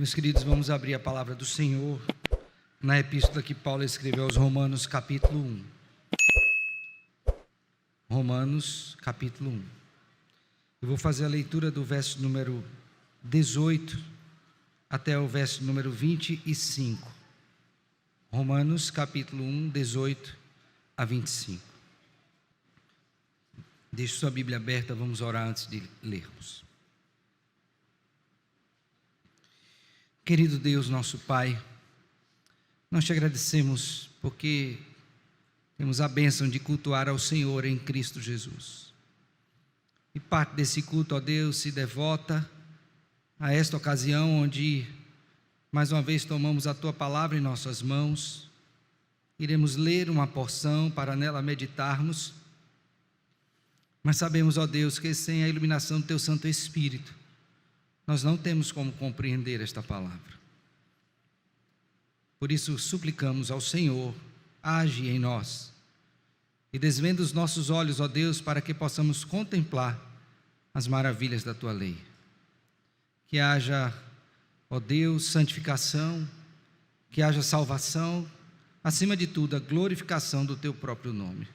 Meus queridos, vamos abrir a palavra do Senhor na epístola que Paulo escreveu aos Romanos, capítulo 1. Romanos, capítulo 1. Eu vou fazer a leitura do verso número 18 até o verso número 25. Romanos, capítulo 1, 18 a 25. Deixe sua Bíblia aberta, vamos orar antes de lermos. Querido Deus, nosso Pai, nós te agradecemos porque temos a bênção de cultuar ao Senhor em Cristo Jesus. E parte desse culto, ó Deus, se devota a esta ocasião onde, mais uma vez, tomamos a Tua palavra em nossas mãos, iremos ler uma porção para nela meditarmos, mas sabemos, ó Deus, que sem a iluminação do Teu Santo Espírito, nós não temos como compreender esta palavra. Por isso suplicamos ao Senhor, age em nós e desvenda os nossos olhos, ó Deus, para que possamos contemplar as maravilhas da Tua lei. Que haja, ó Deus, santificação, que haja salvação, acima de tudo a glorificação do Teu próprio nome.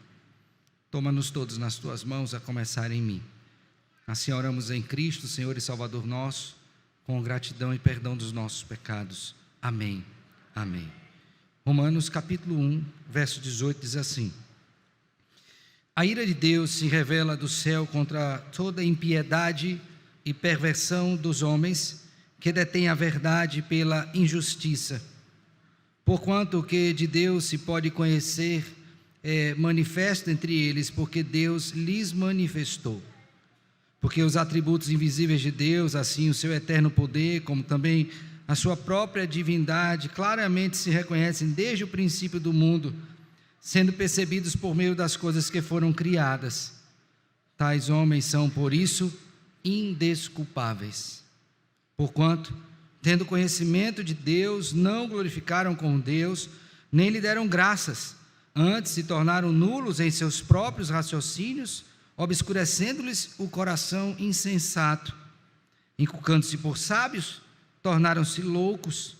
Toma-nos todos nas Tuas mãos, a começar em mim. Assim oramos em Cristo, Senhor e Salvador nosso, com gratidão e perdão dos nossos pecados. Amém. Amém. Romanos capítulo 1, verso 18 diz assim: A ira de Deus se revela do céu contra toda impiedade e perversão dos homens que detêm a verdade pela injustiça. Porquanto o que de Deus se pode conhecer é manifesto entre eles, porque Deus lhes manifestou. Porque os atributos invisíveis de Deus, assim o seu eterno poder, como também a sua própria divindade, claramente se reconhecem desde o princípio do mundo, sendo percebidos por meio das coisas que foram criadas. Tais homens são, por isso, indesculpáveis. Porquanto, tendo conhecimento de Deus, não glorificaram com Deus, nem lhe deram graças, antes se tornaram nulos em seus próprios raciocínios, obscurecendo-lhes o coração insensato. Inculcando-se por sábios, tornaram-se loucos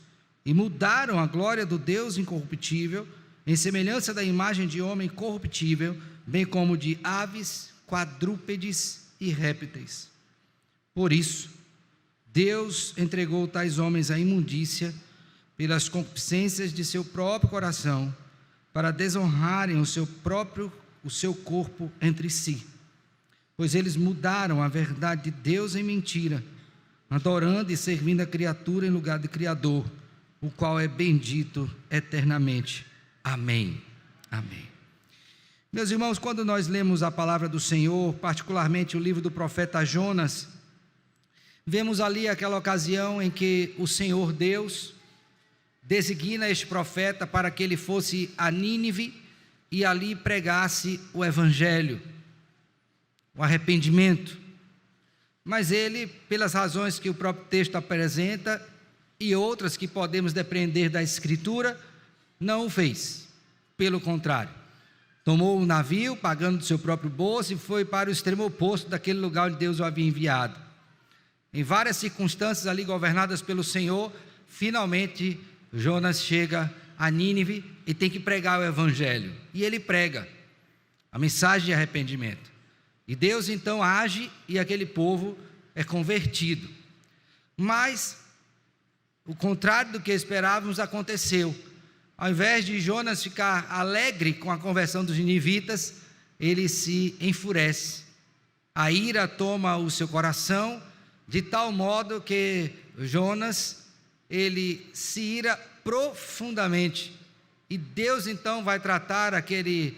e mudaram a glória do Deus incorruptível em semelhança da imagem de homem corruptível, bem como de aves, quadrúpedes e répteis. Por isso, Deus entregou tais homens à imundícia pelas concupiscências de seu próprio coração, para desonrarem o seu corpo entre si. Pois eles mudaram a verdade de Deus em mentira, adorando e servindo a criatura em lugar de Criador, o qual é bendito eternamente. Amém. Amém. Meus irmãos, quando nós lemos a palavra do Senhor, particularmente o livro do profeta Jonas, vemos ali aquela ocasião em que o Senhor Deus designa este profeta para que ele fosse a Nínive e ali pregasse o evangelho, o arrependimento. Mas ele, pelas razões que o próprio texto apresenta e outras que podemos depreender da Escritura, não o fez. Pelo contrário, tomou um navio, pagando do seu próprio bolso, e foi para o extremo oposto daquele lugar onde Deus o havia enviado. Em várias circunstâncias ali governadas pelo Senhor, finalmente Jonas chega a Nínive e tem que pregar o evangelho. E ele prega a mensagem de arrependimento. E Deus então age e aquele povo é convertido. Mas o contrário do que esperávamos aconteceu. Ao invés de Jonas ficar alegre com a conversão dos ninivitas, ele se enfurece. A ira toma o seu coração, de tal modo que Jonas, ele se ira profundamente. E Deus então vai tratar aquele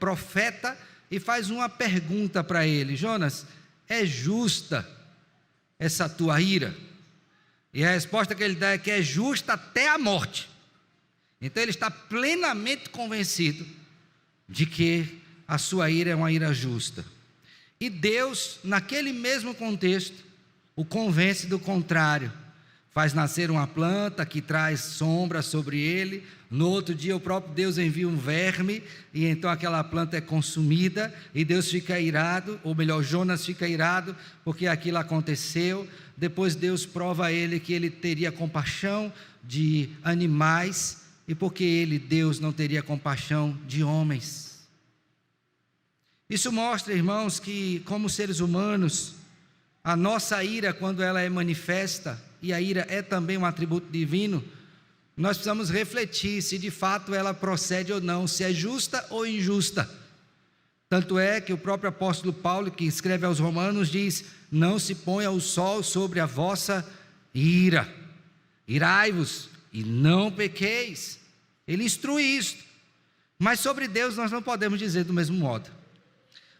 profeta e faz uma pergunta para ele: Jonas, é justa essa tua ira? E a resposta que ele dá é que é justa até a morte. Então ele está plenamente convencido de que a sua ira é uma ira justa. E Deus, naquele mesmo contexto, o convence do contrário, faz nascer uma planta que traz sombra sobre ele. No outro dia o próprio Deus envia um verme, e então aquela planta é consumida, e Deus fica irado, ou melhor, Jonas fica irado, porque aquilo aconteceu. Depois Deus prova a ele que ele teria compaixão de animais, e porque ele, Deus, não teria compaixão de homens. Isso mostra, irmãos, que como seres humanos, a nossa ira, quando ela é manifesta, e a ira é também um atributo divino, nós precisamos refletir se de fato ela procede ou não, se é justa ou injusta. Tanto é que o próprio apóstolo Paulo, que escreve aos Romanos, diz: não se ponha o sol sobre a vossa ira, irai-vos e não pequeis. Ele instrui isso, mas sobre Deus nós não podemos dizer do mesmo modo,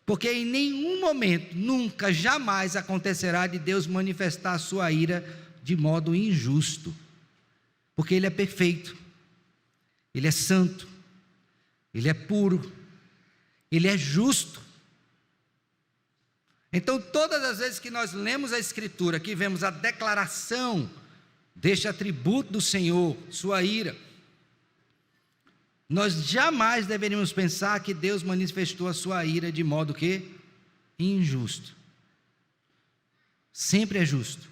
porque em nenhum momento, nunca, jamais acontecerá de Deus manifestar a sua ira de modo injusto, porque Ele é perfeito, Ele é santo, Ele é puro, Ele é justo. Então todas as vezes que nós lemos a Escritura, que vemos a declaração deste atributo do Senhor, sua ira, nós jamais deveríamos pensar que Deus manifestou a sua ira de modo que injusto. Sempre é justo,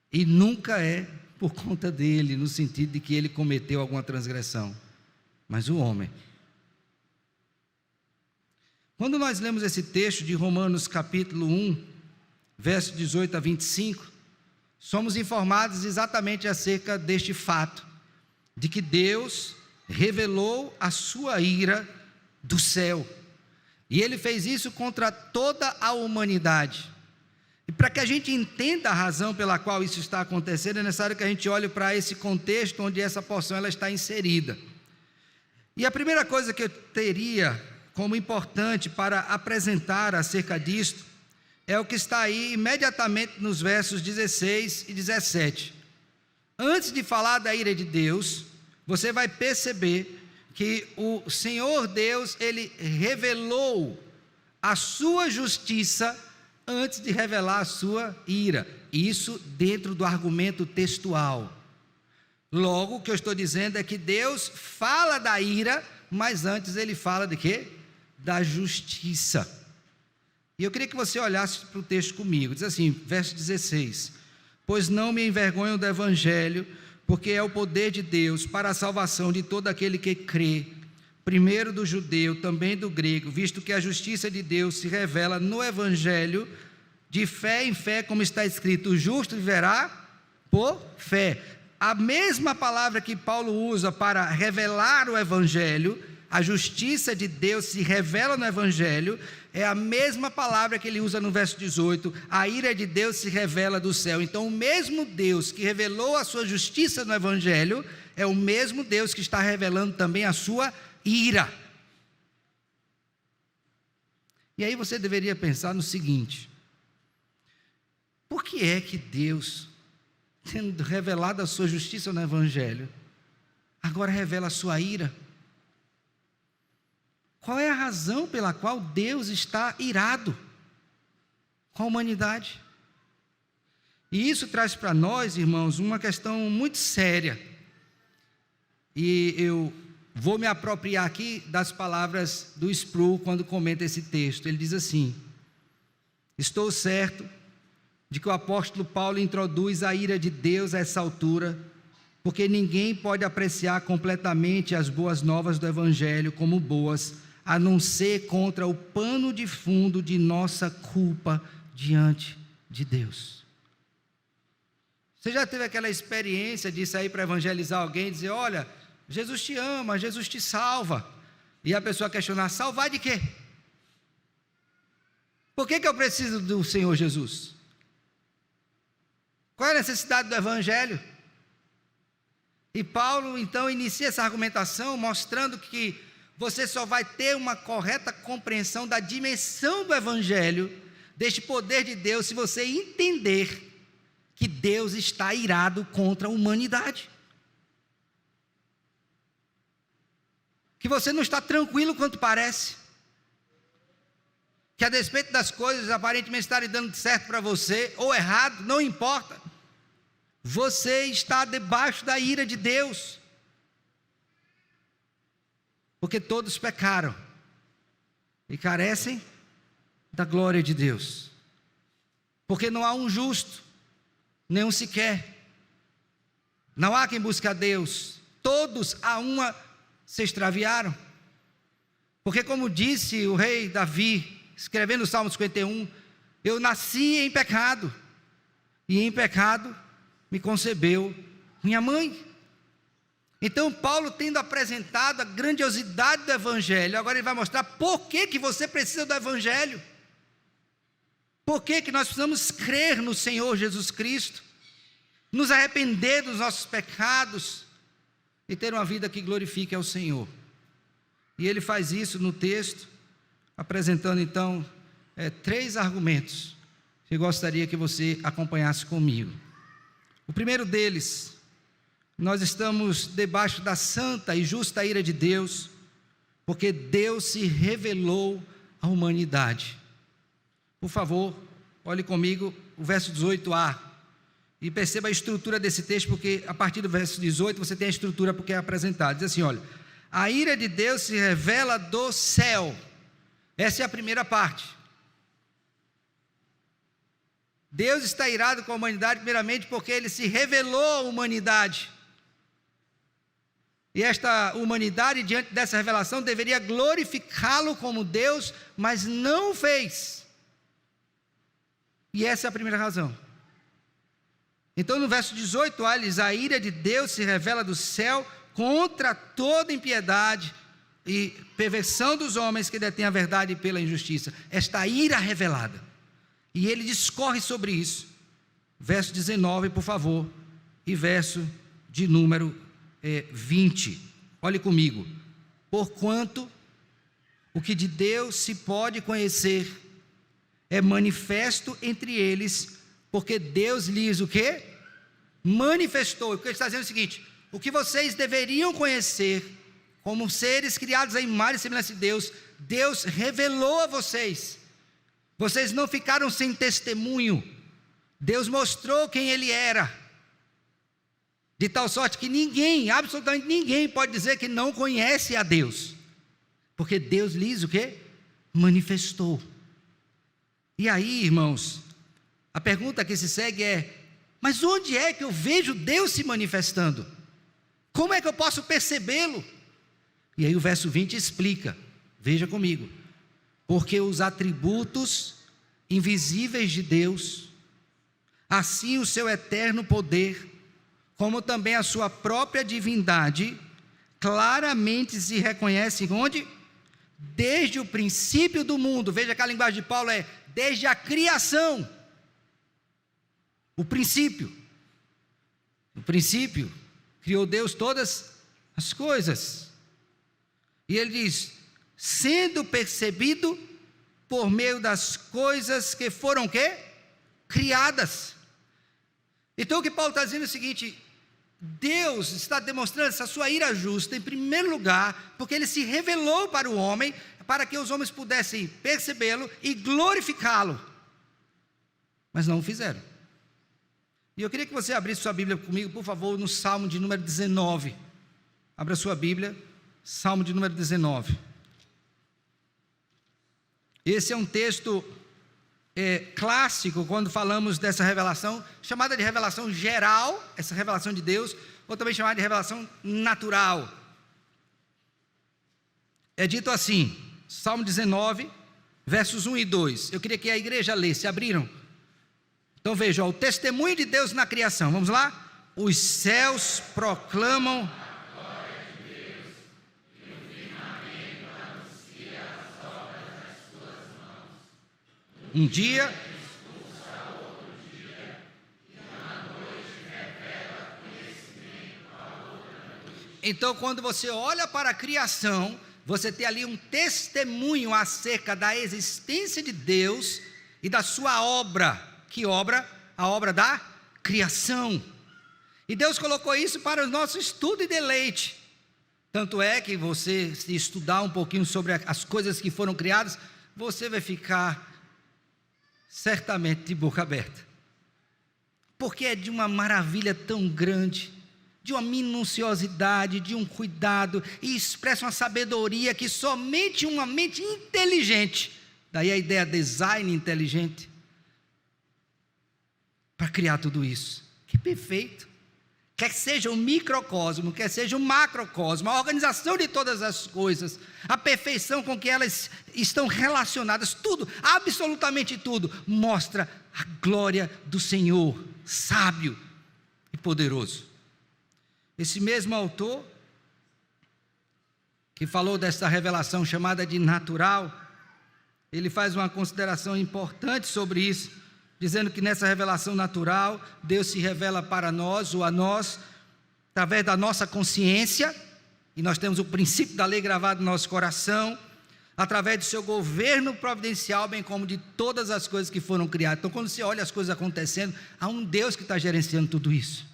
e nunca é por conta dele, no sentido de que ele cometeu alguma transgressão, mas o homem. Quando nós lemos esse texto de Romanos capítulo 1, verso 18 a 25, somos informados exatamente acerca deste fato, de que Deus revelou a sua ira do céu, e Ele fez isso contra toda a humanidade. E para que a gente entenda a razão pela qual isso está acontecendo, é necessário que a gente olhe para esse contexto onde essa porção ela está inserida. E a primeira coisa que eu teria como importante para apresentar acerca disto, é o que está aí imediatamente nos versos 16 e 17. Antes de falar da ira de Deus, você vai perceber que o Senhor Deus, Ele revelou a sua justiça antes de revelar a sua ira. Isso dentro do argumento textual. Logo, o que eu estou dizendo é que Deus fala da ira, mas antes Ele fala de quê? Da justiça. E eu queria que você olhasse para o texto comigo. Diz assim, verso 16: pois não me envergonho do Evangelho, porque é o poder de Deus para a salvação de todo aquele que crê, primeiro do judeu, também do grego, visto que a justiça de Deus se revela no Evangelho, de fé em fé, como está escrito: o justo viverá por fé. A mesma palavra que Paulo usa para revelar o Evangelho, a justiça de Deus se revela no Evangelho, é a mesma palavra que ele usa no verso 18, a ira de Deus se revela do céu. Então o mesmo Deus que revelou a sua justiça no Evangelho, é o mesmo Deus que está revelando também a sua ira. E aí você deveria pensar no seguinte: por que é que Deus, tendo revelado a sua justiça no Evangelho, agora revela a sua ira? Qual é a razão pela qual Deus está irado com a humanidade? E isso traz para nós, irmãos, uma questão muito séria. E eu vou me apropriar aqui das palavras do Sproul quando comenta esse texto. Ele diz assim: estou certo de que o apóstolo Paulo introduz a ira de Deus a essa altura, porque ninguém pode apreciar completamente as boas novas do Evangelho como boas, a não ser contra o pano de fundo de nossa culpa diante de Deus. Você já teve aquela experiência de sair para evangelizar alguém e dizer: olha, Jesus te ama, Jesus te salva, e a pessoa questionar: salvar de quê? Por que eu preciso do Senhor Jesus? Qual é a necessidade do Evangelho? E Paulo então inicia essa argumentação mostrando que você só vai ter uma correta compreensão da dimensão do Evangelho, deste poder de Deus, se você entender que Deus está irado contra a humanidade. Que você não está tranquilo quanto parece. Que a despeito das coisas aparentemente estarem dando certo para você, ou errado, não importa. Você está debaixo da ira de Deus, porque todos pecaram e carecem da glória de Deus, porque não há um justo, nenhum sequer, não há quem busque a Deus, todos a uma se extraviaram, porque como disse o rei Davi, escrevendo o Salmo 51, eu nasci em pecado, e em pecado me concebeu minha mãe. Então Paulo, tendo apresentado a grandiosidade do Evangelho, agora ele vai mostrar por que você precisa do Evangelho, por que nós precisamos crer no Senhor Jesus Cristo, nos arrepender dos nossos pecados, e ter uma vida que glorifique ao Senhor. E ele faz isso no texto, apresentando então 3 argumentos, que eu gostaria que você acompanhasse comigo. O primeiro deles: nós estamos debaixo da santa e justa ira de Deus, porque Deus se revelou à humanidade. Por favor, olhe comigo o verso 18a, e perceba a estrutura desse texto, porque a partir do verso 18 você tem a estrutura porque é apresentado. Diz assim, olha: a ira de Deus se revela do céu. Essa é a primeira parte. Deus está irado com a humanidade, primeiramente porque Ele se revelou à humanidade. E esta humanidade, diante dessa revelação, deveria glorificá-lo como Deus, mas não o fez. E essa é a primeira razão. Então no verso 18, diz: a ira de Deus se revela do céu contra toda impiedade e perversão dos homens que detêm a verdade pela injustiça. Esta ira revelada. E ele discorre sobre isso. Verso 19, por favor, e verso de número 20. Olhe comigo. Porquanto o que de Deus se pode conhecer é manifesto entre eles, porque Deus lhes o quê? Manifestou. Porque ele está dizendo o seguinte: o que vocês deveriam conhecer como seres criados à imagem e semelhança de Deus, Deus revelou a vocês. Vocês não ficaram sem testemunho. Deus mostrou quem Ele era, de tal sorte que ninguém, absolutamente ninguém, pode dizer que não conhece a Deus, porque Deus lhes o quê? Manifestou. E aí, irmãos, a pergunta que se segue é: mas onde é que eu vejo Deus se manifestando? Como é que eu posso percebê-lo? E aí o verso 20 explica, veja comigo: porque os atributos invisíveis de Deus, assim o seu eterno poder, como também a sua própria divindade, claramente se reconhecem onde? Desde o princípio do mundo. Veja que a linguagem de Paulo é desde a criação. O princípio criou Deus todas as coisas. E ele diz: sendo percebido por meio das coisas que foram o quê? Criadas. Então o que Paulo está dizendo é o seguinte: Deus está demonstrando essa sua ira justa, em primeiro lugar, porque Ele se revelou para o homem, para que os homens pudessem percebê-lo e glorificá-lo, mas não o fizeram. E eu queria que você abrisse sua Bíblia comigo, por favor, no Salmo de número 19. Abra sua Bíblia, Salmo de número 19. Esse é um texto clássico quando falamos dessa revelação, chamada de revelação geral, essa revelação de Deus, ou também chamada de revelação natural. É dito assim, Salmo 19, versos 1 e 2. Eu queria que a igreja lesse. Abriram? Então vejam: o testemunho de Deus na criação. Vamos lá? Os céus proclamam a glória de Deus, e o firmamento anuncia as obras das suas mãos. Um dia expulsa outro dia, e uma noite revela conhecimento a outra noite. Então, quando você olha para a criação, você tem ali um testemunho acerca da existência de Deus e da sua obra. Que obra? A obra da criação. E Deus colocou isso para o nosso estudo e deleite. Tanto é que você, se estudar um pouquinho sobre as coisas que foram criadas, você vai ficar certamente de boca aberta. porque é de uma maravilha tão grande, de uma minuciosidade, de um cuidado, e expressa uma sabedoria que somente uma mente inteligente, daí a ideia design inteligente, para criar tudo isso. Que perfeito! Quer seja um microcosmo, quer seja um macrocosmo, a organização de todas as coisas, a perfeição com que elas estão relacionadas, tudo, absolutamente tudo, mostra a glória do Senhor, sábio e poderoso. Esse mesmo autor, que falou dessa revelação chamada de natural, ele faz uma consideração importante sobre isso, dizendo que nessa revelação natural, Deus se revela para nós, ou a nós, através da nossa consciência, e nós temos o princípio da lei gravado no nosso coração, através do seu governo providencial, bem como de todas as coisas que foram criadas. Então, quando você olha as coisas acontecendo, há um Deus que está gerenciando tudo isso.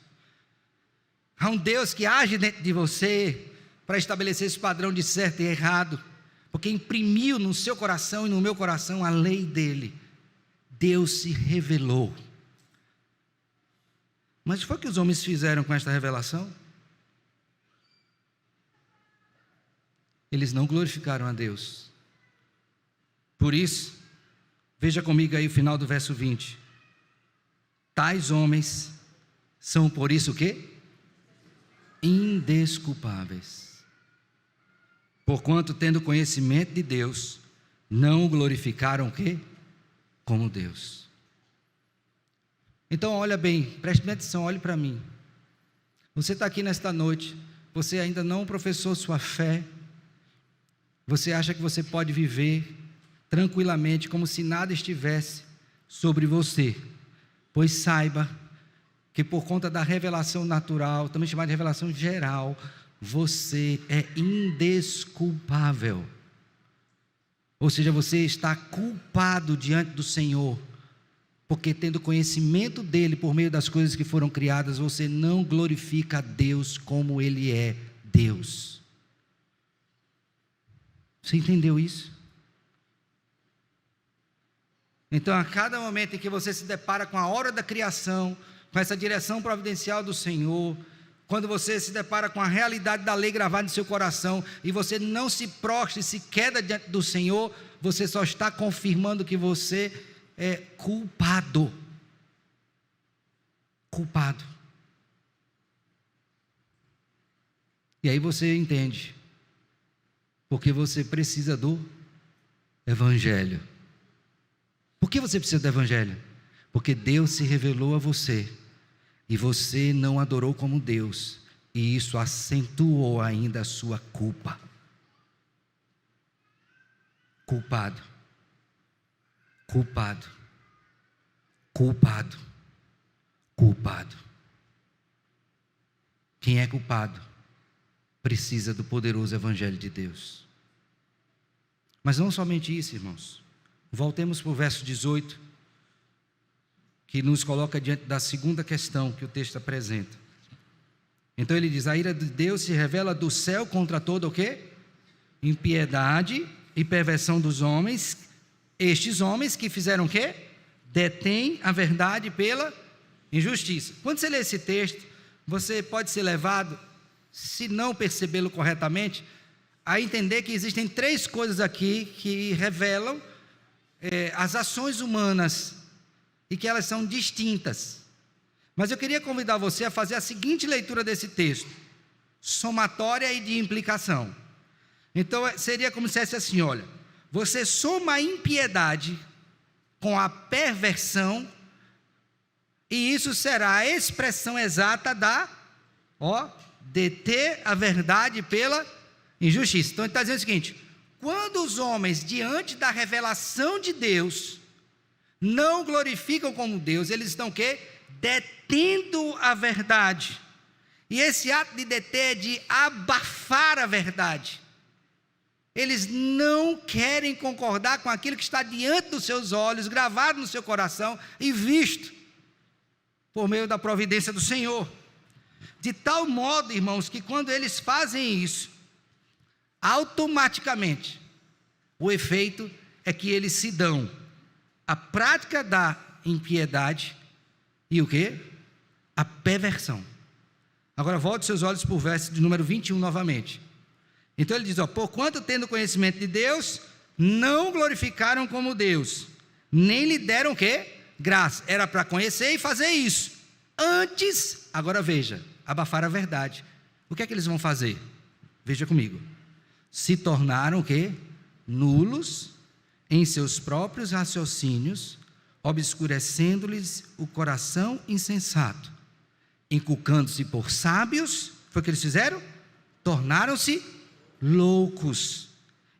Há um Deus que age dentro de você, para estabelecer esse padrão de certo e errado, porque imprimiu no seu coração e no meu coração a lei dele. Deus se revelou. Mas o que foi que os homens fizeram com esta revelação? Eles não glorificaram a Deus. Por isso, veja comigo aí o final do verso 20. Tais homens são por isso o quê? Indesculpáveis. Porquanto, tendo conhecimento de Deus, não o glorificaram o quê? Como Deus. Então olha bem, preste bem atenção, olhe para mim. Você está aqui nesta noite, você ainda não professou sua fé, você acha que você pode viver tranquilamente, como se nada estivesse sobre você, pois saiba que por conta da revelação natural, também chamada de revelação geral, você é indesculpável. Ou seja, você está culpado diante do Senhor, porque tendo conhecimento dEle por meio das coisas que foram criadas, você não glorifica a Deus como Ele é Deus. Você entendeu isso? Então, a cada momento em que você se depara com a hora da criação, com essa direção providencial do Senhor, quando você se depara com a realidade da lei gravada em seu coração, e você não se prostra e se queda diante do Senhor, você só está confirmando que você é culpado. Culpado. E aí você entende, porque você precisa do Evangelho. Por que você precisa do Evangelho? Porque Deus se revelou a você, e você não adorou como Deus, e isso acentuou ainda a sua culpa. Culpado. Culpado. Culpado. Culpado. Quem é culpado precisa do poderoso Evangelho de Deus. Mas não somente isso, irmãos. Voltemos para o verso 18, que nos coloca diante da segunda questão que o texto apresenta. Então ele diz: a ira de Deus se revela do céu contra toda o quê? Impiedade e perversão dos homens. Estes homens que fizeram o quê? Detêm a verdade pela injustiça. Quando você lê esse texto, você pode ser levado, se não percebê-lo corretamente, a entender que existem três coisas aqui que revelam as ações humanas, e que elas são distintas. Mas eu queria convidar você a fazer a seguinte leitura desse texto, somatória e de implicação. Então seria como se fosse assim: olha, você soma a impiedade com a perversão, e isso será a expressão exata da deter a verdade pela injustiça. Então ele está dizendo o seguinte: quando os homens, diante da revelação de Deus, não glorificam como Deus, eles estão o quê? Detendo a verdade. E esse ato de deter é de abafar a verdade. Eles não querem concordar com aquilo que está diante dos seus olhos, gravado no seu coração e visto por meio da providência do Senhor. De tal modo, irmãos, que quando eles fazem isso, automaticamente, o efeito é que eles se dão a prática da impiedade e o quê? a perversão. Agora volte seus olhos para o verso de número 21 novamente. Então ele diz, porquanto tendo conhecimento de Deus, não glorificaram como Deus, nem lhe deram o quê? Graça. Era para conhecer e fazer isso. Antes, agora veja, abafar a verdade. O que é que eles vão fazer? Veja comigo. Se tornaram o quê? Nulos em seus próprios raciocínios, obscurecendo-lhes o coração insensato, inculcando-se por sábios. Foi o que eles fizeram? Tornaram-se loucos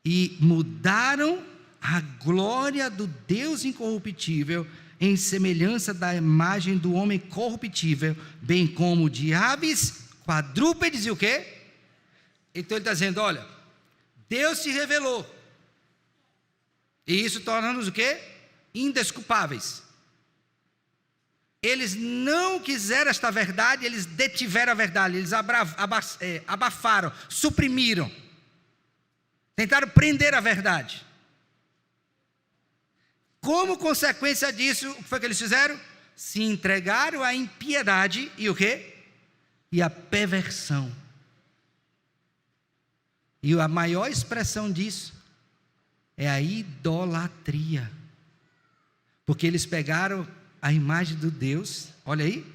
e mudaram a glória do Deus incorruptível em semelhança da imagem do homem corruptível, bem como de aves, quadrúpedes e o quê? Então ele está dizendo, olha, Deus se revelou, e isso torna-nos o quê? Indesculpáveis. Eles não quiseram esta verdade, eles detiveram a verdade, eles abafaram, suprimiram, tentaram prender a verdade. Como consequência disso, o que foi que eles fizeram? Se entregaram à impiedade e o quê? E à perversão. E a maior expressão disso é a idolatria. Porque eles pegaram a imagem do Deus, olha aí,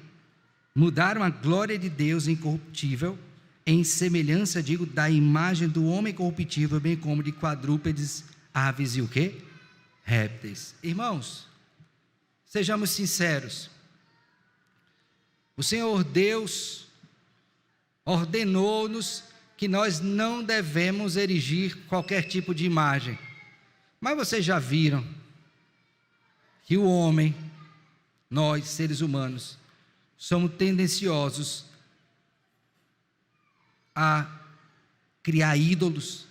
mudaram a glória de Deus incorruptível em semelhança, digo, da imagem do homem corruptível, bem como de quadrúpedes, aves e o quê? Répteis. Irmãos, sejamos sinceros. O Senhor Deus ordenou-nos que nós não devemos erigir qualquer tipo de imagem. Mas vocês já viram que o homem, nós, seres humanos, somos tendenciosos a criar ídolos.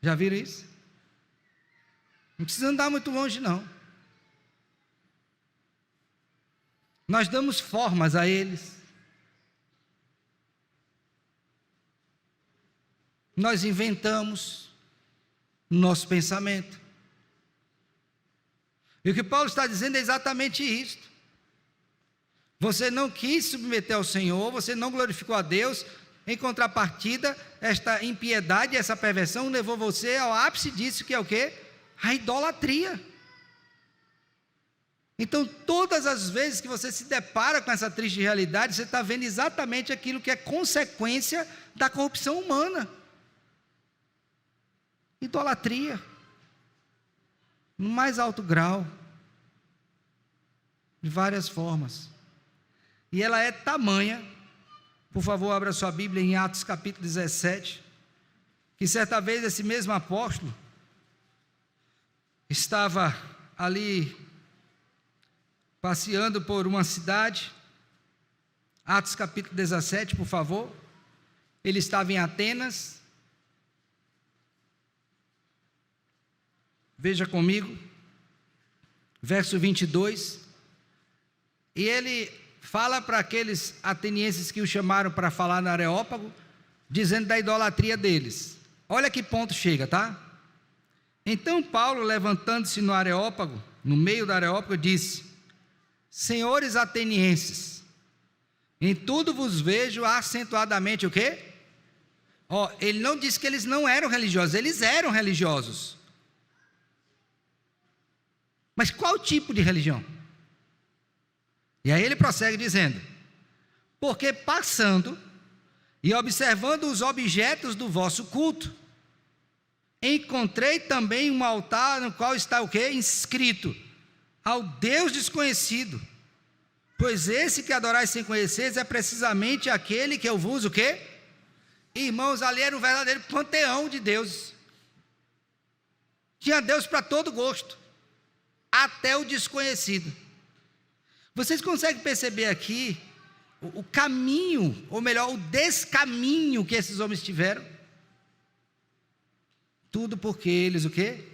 Já viram isso? Não precisa andar muito longe, não. Nós damos formas a eles. Nós inventamos no nosso pensamento. E o que Paulo está dizendo é exatamente isto. Você não quis submeter ao Senhor, você não glorificou a Deus. Em contrapartida, esta impiedade, essa perversão levou você ao ápice disso, que é o quê? A idolatria. Então, todas as vezes que você se depara com essa triste realidade, você está vendo exatamente aquilo que é consequência da corrupção humana. Idolatria. No mais alto grau. De várias formas. E ela é tamanha. Por favor, abra sua Bíblia em Atos capítulo 17. Que certa vez esse mesmo apóstolo estava ali passeando por uma cidade. Atos capítulo 17, por favor. Ele estava em Atenas. Veja comigo, verso 22. E ele fala para aqueles atenienses que o chamaram para falar no Areópago, dizendo da idolatria deles. Olha que ponto chega, tá? Então Paulo, levantando-se no Areópago, no meio do Areópago, disse: senhores atenienses, em tudo vos vejo acentuadamente o quê? Ele não disse que eles não eram religiosos, eles eram religiosos. Mas qual tipo de religião? E aí ele prossegue dizendo: porque passando e observando os objetos do vosso culto, encontrei também um altar no qual está o quê? Inscrito: ao Deus desconhecido. Pois esse que adorais sem conheceres é precisamente aquele que eu vos o quê? Irmãos, ali era um verdadeiro panteão de deuses. Tinha Deus para todo gosto, até o desconhecido. Vocês conseguem perceber aqui o caminho, ou melhor, o descaminho que esses homens tiveram? Tudo porque eles o quê?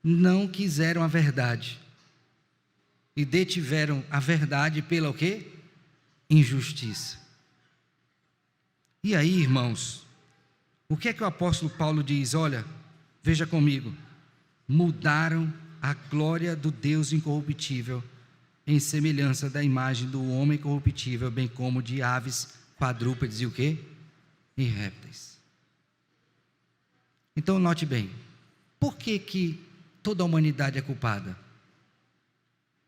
Não quiseram a verdade. E detiveram a verdade pela o quê? Injustiça. E aí, irmãos, o que é que o apóstolo Paulo diz? Olha, veja comigo. Mudaram a glória do Deus incorruptível em semelhança da imagem do homem corruptível, bem como de aves, quadrúpedes e o quê? E répteis. Então note bem, por que toda a humanidade é culpada?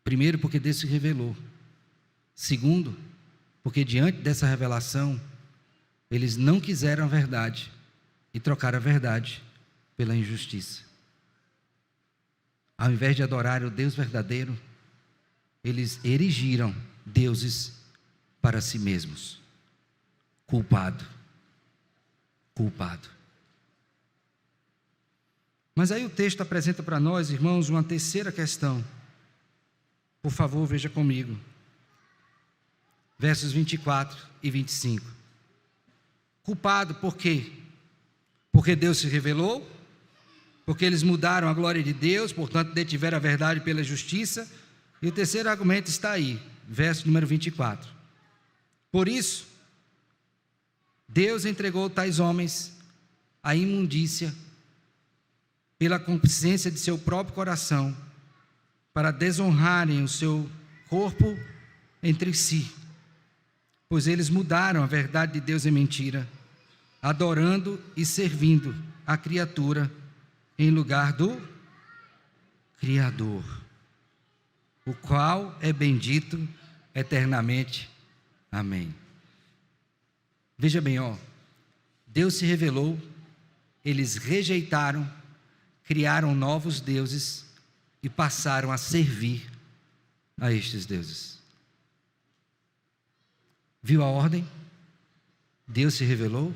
Primeiro, porque Deus se revelou. Segundo, porque diante dessa revelação, eles não quiseram a verdade e trocaram a verdade pela injustiça. Ao invés de adorar o Deus verdadeiro, eles erigiram deuses para si mesmos. Culpado. Mas aí o texto apresenta para nós, irmãos, uma terceira questão. Por favor, veja comigo. Versos 24 e 25. Culpado por quê? Porque Deus se revelou, porque eles mudaram a glória de Deus, portanto detiveram a verdade pela justiça. E o terceiro argumento está aí, verso número 24. Por isso, Deus entregou tais homens à imundícia pela concupiscência de seu próprio coração, para desonrarem o seu corpo entre si, pois eles mudaram a verdade de Deus em mentira, adorando e servindo a criatura em lugar do Criador, o qual é bendito eternamente. Amém. Veja bem, Deus se revelou, eles rejeitaram, criaram novos deuses e passaram a servir a estes deuses. Viu a ordem? Deus se revelou,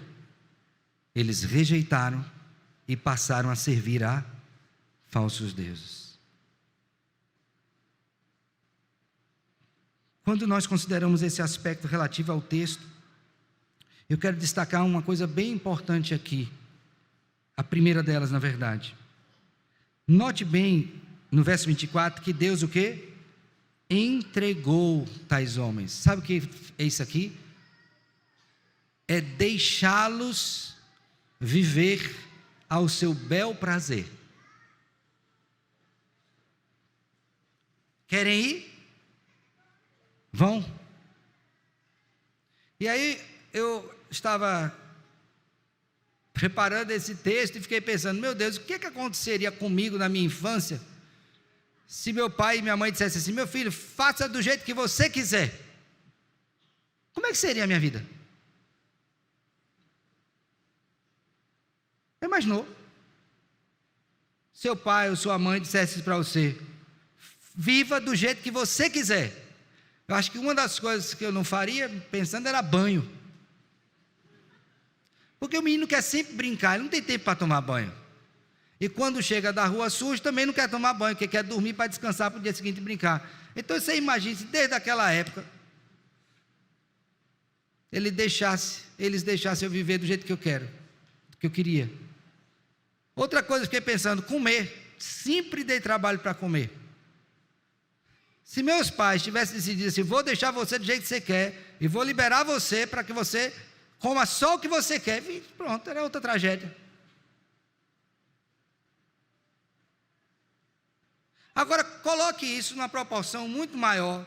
eles rejeitaram e passaram a servir a falsos deuses. Quando nós consideramos esse aspecto relativo ao texto, eu quero destacar uma coisa bem importante aqui. A primeira delas, na verdade. Note bem no verso 24 que Deus o quê? Entregou tais homens. Sabe o que é isso aqui? É deixá-los viver ao seu bel prazer. Querem ir? Vão. E aí eu estava preparando esse texto e fiquei pensando, meu Deus, o que aconteceria comigo na minha infância se meu pai e minha mãe dissessem assim, meu filho, faça do jeito que você quiser. Como é que seria a minha vida? Imaginou? Seu pai ou sua mãe dissesse para você, viva do jeito que você quiser. Eu acho que uma das coisas que eu não faria, pensando, era banho. Porque o menino quer sempre brincar, ele não tem tempo para tomar banho. E quando chega da rua sujo, também não quer tomar banho, porque quer dormir para descansar para o dia seguinte brincar. Então você imagina, se desde aquela época, eles deixassem eu viver do jeito que eu quero, que eu queria. Outra coisa, eu fiquei pensando, comer. Sempre dei trabalho para comer. Se meus pais tivessem decidido assim, vou deixar você do jeito que você quer, e vou liberar você para que você coma só o que você quer, pronto, era outra tragédia. Agora, coloque isso numa proporção muito maior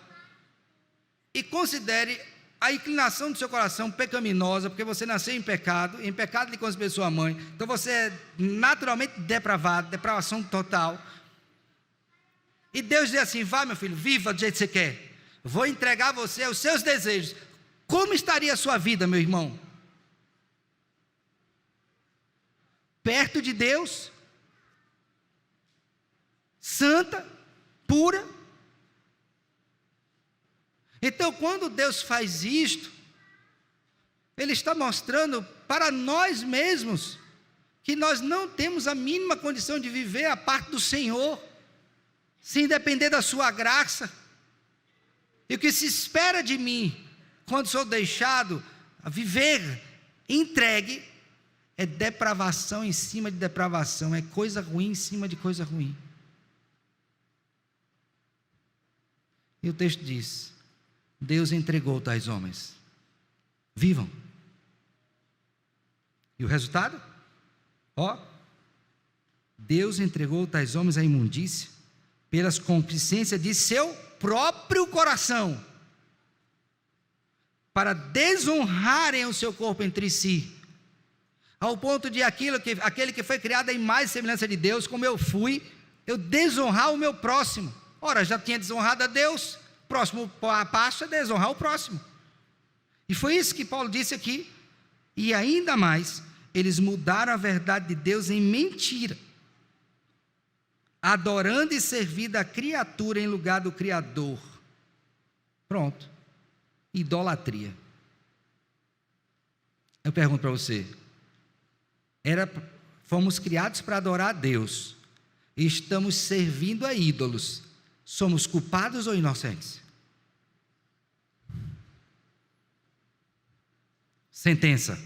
e considere a inclinação do seu coração pecaminosa, porque você nasceu em pecado lhe concebeu sua mãe, então você é naturalmente depravado, depravação total. E Deus diz assim, vá meu filho, viva do jeito que você quer, vou entregar você aos seus desejos. Como estaria a sua vida, meu irmão? Perto de Deus, santa, pura. Então, quando Deus faz isto, Ele está mostrando para nós mesmos que nós não temos a mínima condição de viver a parte do Senhor, sem depender da sua graça. E o que se espera de mim, quando sou deixado a viver entregue, é depravação em cima de depravação, é coisa ruim em cima de coisa ruim. E o texto diz, Deus entregou tais homens, vivam. E o resultado? Deus entregou tais homens à imundícia, pelas concupiscências de seu próprio coração, para desonrarem o seu corpo entre si, ao ponto de aquele que foi criado em mais semelhança de Deus, como eu fui, eu desonrar o meu próximo. Ora, já tinha desonrado a Deus, próximo passo é desonrar o próximo. E foi isso que Paulo disse aqui. E ainda mais, eles mudaram a verdade de Deus em mentira, adorando e servindo a criatura em lugar do Criador. Pronto. Idolatria. Eu pergunto para você, fomos criados para adorar a Deus, e estamos servindo a ídolos, somos culpados ou inocentes? Sentença: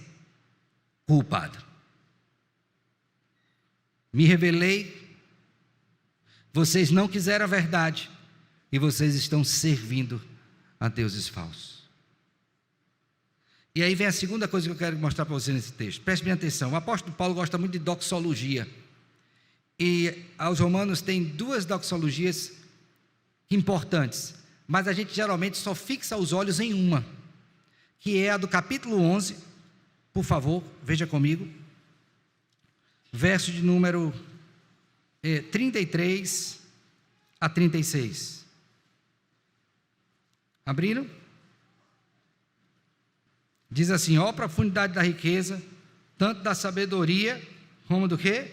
culpado. Me rebelei, vocês não quiseram a verdade, e vocês estão servindo a deuses falsos. E aí vem a segunda coisa que eu quero mostrar para você nesse texto. Preste bem atenção. O apóstolo Paulo gosta muito de doxologia. E aos romanos tem duas doxologias importantes, mas a gente geralmente só fixa os olhos em uma, que é a do capítulo 11. Por favor, veja comigo. Verso de número 33 a 36. Abriram? Diz assim: ó profundidade da riqueza, tanto da sabedoria, como do quê?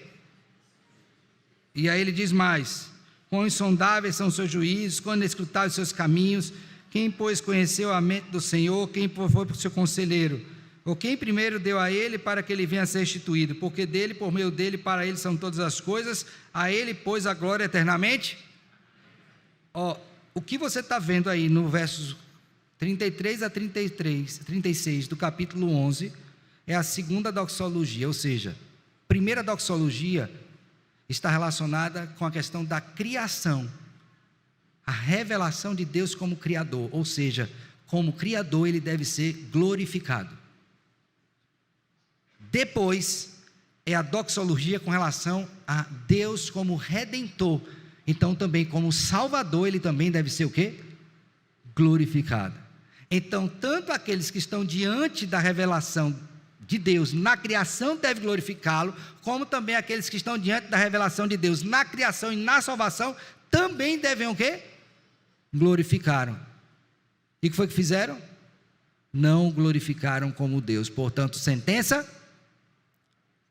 E aí ele diz mais: quão insondáveis são os seus juízos, quão inescrutáveis os seus caminhos, quem, pois, conheceu a mente do Senhor, quem foi por seu conselheiro, ou quem primeiro deu a ele para que ele venha a ser restituído, porque dele, por meio dele, para ele são todas as coisas, a ele, pois, a glória eternamente. Ó, o que você está vendo aí no versos 33 a 36 do capítulo 11, é a segunda doxologia, ou seja, a primeira doxologia está relacionada com a questão da criação, a revelação de Deus como Criador, ou seja, como Criador ele deve ser glorificado. Depois é a doxologia com relação a Deus como Redentor, então também como Salvador ele também deve ser o quê? Glorificado. Então, tanto aqueles que estão diante da revelação de Deus na criação devem glorificá-lo, como também aqueles que estão diante da revelação de Deus na criação e na salvação, também devem o quê? Glorificaram. E o que foi que fizeram? Não glorificaram como Deus. Portanto, sentença: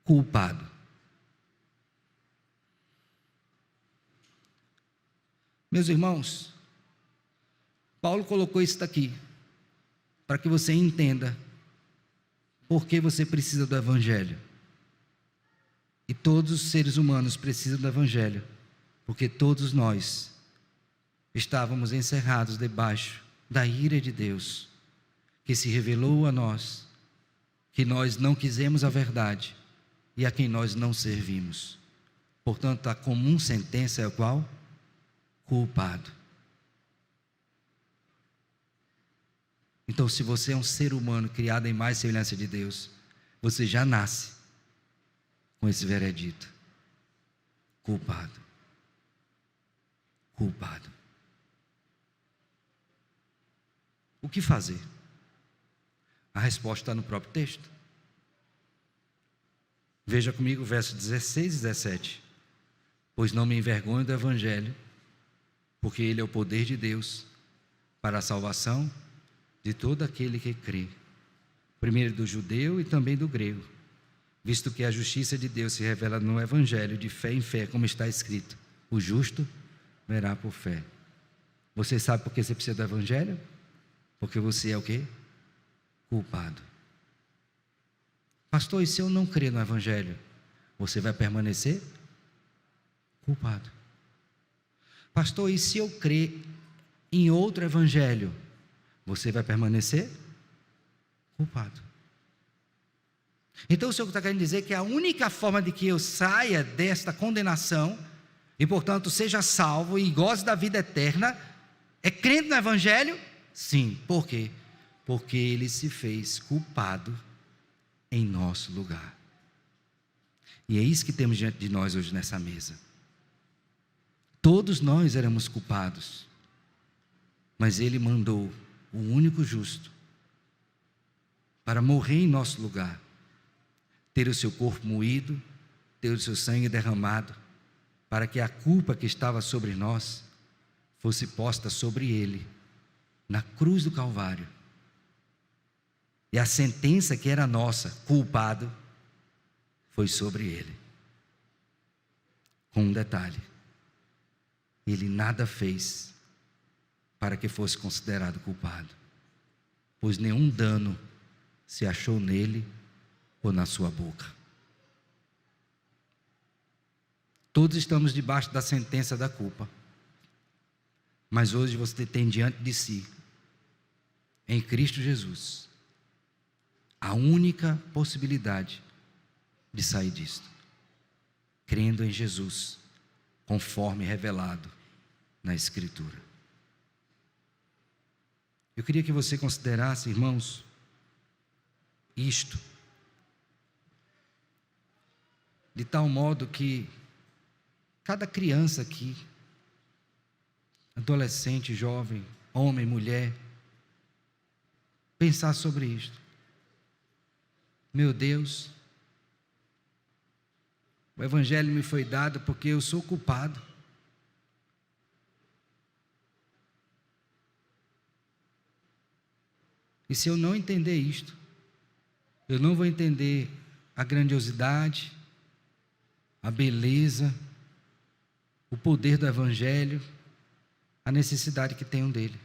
culpado. Meus irmãos, Paulo colocou isso daqui para que você entenda por que você precisa do Evangelho. E todos os seres humanos precisam do Evangelho, porque todos nós estávamos encerrados debaixo da ira de Deus, que se revelou a nós, que nós não quisemos a verdade e a quem nós não servimos. Portanto, a comum sentença é qual? Culpado. Então, se você é um ser humano criado em mais semelhança de Deus, você já nasce com esse veredito: culpado. Culpado. O que fazer? A resposta está no próprio texto. Veja comigo o verso 16 e 17. Pois não me envergonho do Evangelho, porque ele é o poder de Deus para a salvação de todo aquele que crê, primeiro do judeu e também do grego, visto que a justiça de Deus se revela no Evangelho de fé em fé, como está escrito: o justo verá por fé. Você sabe por que você precisa do Evangelho? Porque você é o quê? Culpado. Pastor, e se eu não crer no Evangelho? Você vai permanecer culpado. Pastor, e se eu crer em outro Evangelho? Você vai permanecer culpado. Então o Senhor está querendo dizer que a única forma de que eu saia desta condenação e portanto seja salvo e goze da vida eterna é crendo no Evangelho? Sim. Por quê? Porque Ele se fez culpado em nosso lugar. E é isso que temos diante de nós hoje nessa mesa. Todos nós éramos culpados. mas Ele mandou o único justo para morrer em nosso lugar, ter o seu corpo moído, ter o seu sangue derramado, para que a culpa que estava sobre nós fosse posta sobre Ele, na cruz do Calvário. E a sentença que era nossa, culpado, foi sobre Ele. Com um detalhe: Ele nada fez para que fosse considerado culpado, pois nenhum dano se achou nele ou na sua boca. Todos estamos debaixo da sentença da culpa, mas hoje você tem diante de si, em Cristo Jesus, a única possibilidade de sair disto, crendo em Jesus, conforme revelado na Escritura. Eu queria que você considerasse, irmãos, isto, de tal modo que cada criança aqui, adolescente, jovem, homem, mulher, pensar sobre isto. Meu Deus, o Evangelho me foi dado porque eu sou culpado. E se eu não entender isto, eu não vou entender a grandiosidade, a beleza, o poder do Evangelho, a necessidade que tenho dele.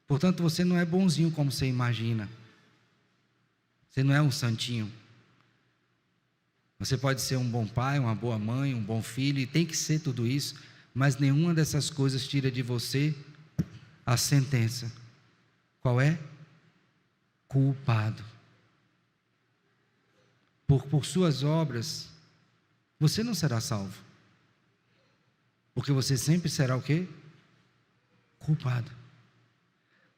Portanto, você não é bonzinho como você imagina. Você não é um santinho. Você pode ser um bom pai, uma boa mãe, um bom filho, e tem que ser tudo isso, mas nenhuma dessas coisas tira de você a sentença. Qual é? Culpado. Por suas obras, você não será salvo. Porque você sempre será o quê? Culpado.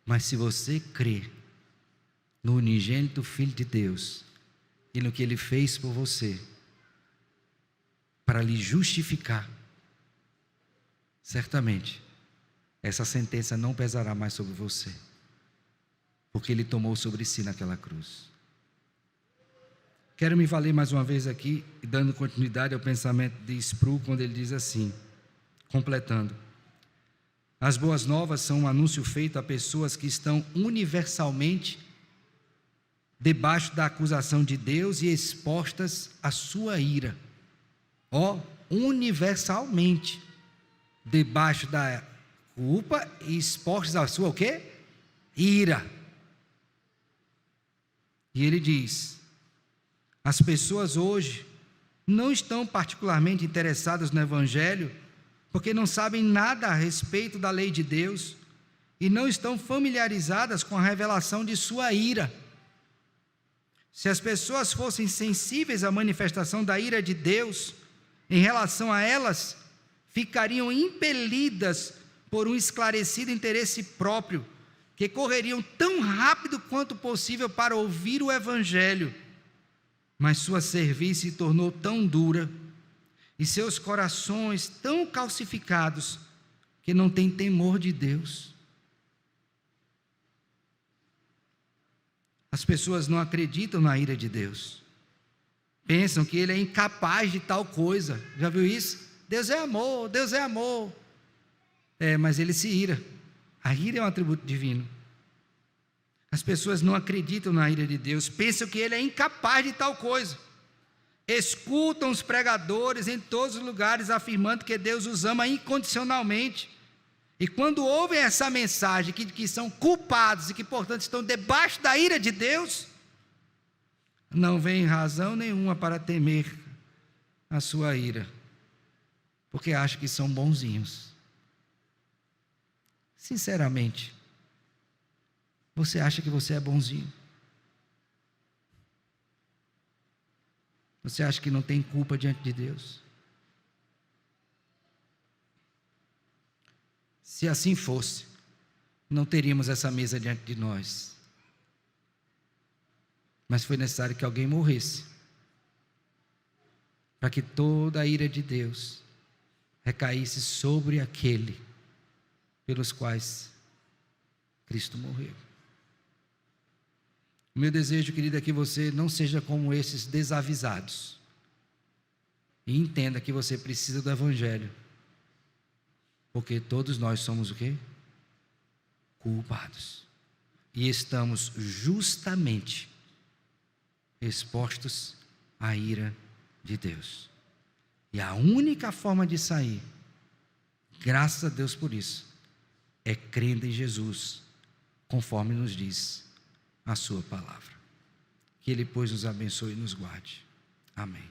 Mas se você crer no unigênito Filho de Deus e no que Ele fez por você, para lhe justificar, certamente essa sentença não pesará mais sobre você, porque Ele tomou sobre si naquela cruz. Quero me valer mais uma vez aqui, dando continuidade ao pensamento de Sproul, quando ele diz assim, completando: as boas novas são um anúncio feito a pessoas que estão universalmente debaixo da acusação de Deus e expostas à sua ira. Universalmente debaixo da culpa e expostas à sua o quê? Ira. E ele diz: as pessoas hoje não estão particularmente interessadas no Evangelho, porque não sabem nada a respeito da lei de Deus e não estão familiarizadas com a revelação de sua ira. Se as pessoas fossem sensíveis à manifestação da ira de Deus em relação a elas, ficariam impelidas por um esclarecido interesse próprio, que correriam tão rápido quanto possível para ouvir o Evangelho. Mas sua cerviz se tornou tão dura e seus corações tão calcificados que não têm temor de Deus. As pessoas não acreditam na ira de Deus, pensam que Ele é incapaz de tal coisa. Já viu isso? Deus é amor, Deus é amor. Mas Ele se ira. A ira é um atributo divino. As pessoas não acreditam na ira de Deus, pensam que Ele é incapaz de tal coisa. Escutam os pregadores em todos os lugares afirmando que Deus os ama incondicionalmente. E quando ouvem essa mensagem que são culpados e que, portanto, estão debaixo da ira de Deus, não vem razão nenhuma para temer a sua ira, porque acham que são bonzinhos. Sinceramente, você acha que você é bonzinho? Você acha que não tem culpa diante de Deus? Se assim fosse, não teríamos essa mesa diante de nós. Mas foi necessário que alguém morresse, para que toda a ira de Deus recaísse sobre aquele pelos quais Cristo morreu. O meu desejo, querido, é que você não seja como esses desavisados. E entenda que você precisa do Evangelho. Porque todos nós somos o quê? Culpados. E estamos justamente expostos à ira de Deus. E a única forma de sair, graças a Deus por isso, é crendo em Jesus, conforme nos diz a sua palavra. Que Ele, pois, nos abençoe e nos guarde. Amém.